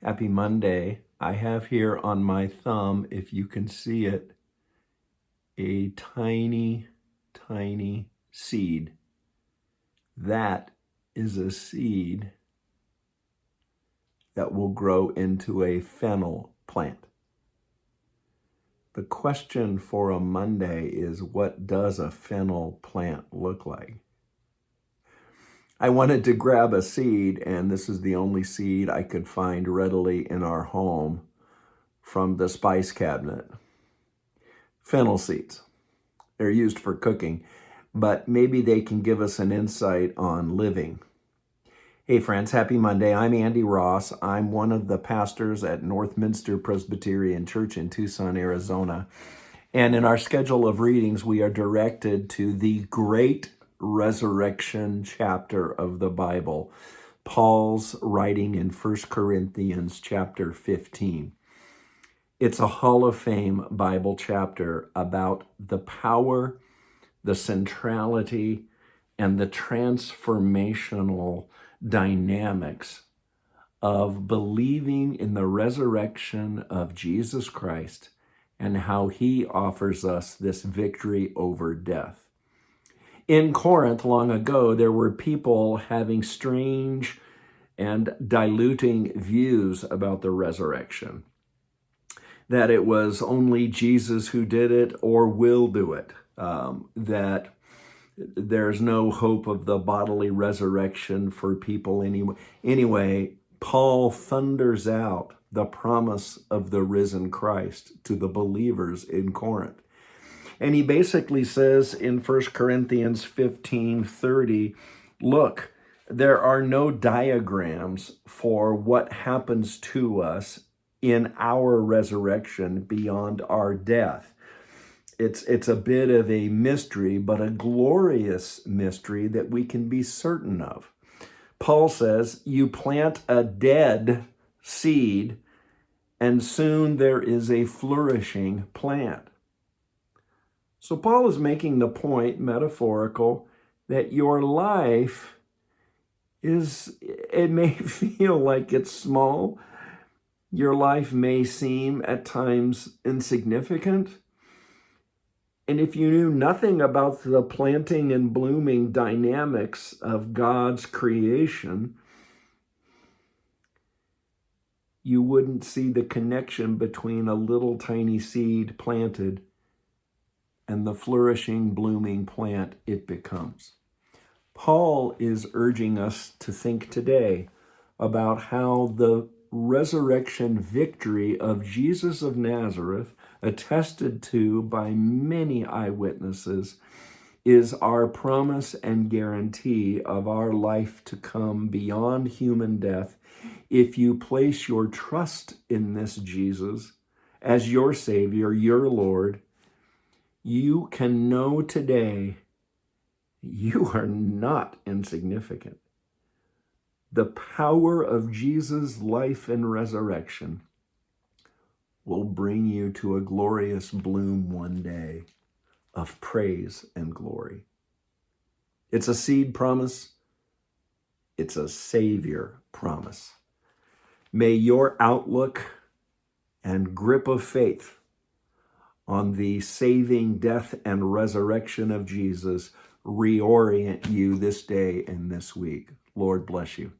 Happy Monday. I have here on my thumb, if you can see it, a tiny, tiny seed. That is a seed that will grow into a fennel plant. The question for a Monday is, what does a fennel plant look like? I wanted to grab a seed, and this is the only seed I could find readily in our home from the spice cabinet. Fennel seeds. They're used for cooking, but maybe they can give us an insight on living. Hey friends, happy Monday. I'm Andy Ross. I'm one of the pastors at Northminster Presbyterian Church in Tucson, Arizona. And in our schedule of readings, we are directed to the great resurrection chapter of the Bible, Paul's writing in 1 Corinthians chapter 15. It's a Hall of Fame Bible chapter about the power, the centrality, and the transformational dynamics of believing in the resurrection of Jesus Christ and how he offers us this victory over death. In Corinth, long ago, there were people having strange and diluting views about the resurrection, that it was only Jesus who did it or will do it, that there's no hope of the bodily resurrection for people anyway. Anyway, Paul thunders out the promise of the risen Christ to the believers in Corinth. And he basically says in 1 Corinthians 15:30, look, there are no diagrams for what happens to us in our resurrection beyond our death. It's a bit of a mystery, but a glorious mystery that we can be certain of. Paul says, you plant a dead seed, and soon there is a flourishing plant. So Paul is making the point, metaphorical, that your life it may feel like it's small. Your life may seem at times insignificant. And if you knew nothing about the planting and blooming dynamics of God's creation, you wouldn't see the connection between a little tiny seed planted and the flourishing, blooming plant it becomes. Paul is urging us to think today about how the resurrection victory of Jesus of Nazareth, attested to by many eyewitnesses, is our promise and guarantee of our life to come beyond human death if you place your trust in this Jesus as your Savior, your Lord. You can know today you are not insignificant. The power of Jesus' life and resurrection will bring you to a glorious bloom one day of praise and glory. It's a seed promise. It's a Savior promise. May your outlook and grip of faith on the saving death and resurrection of Jesus reorient you this day and this week. Lord bless you.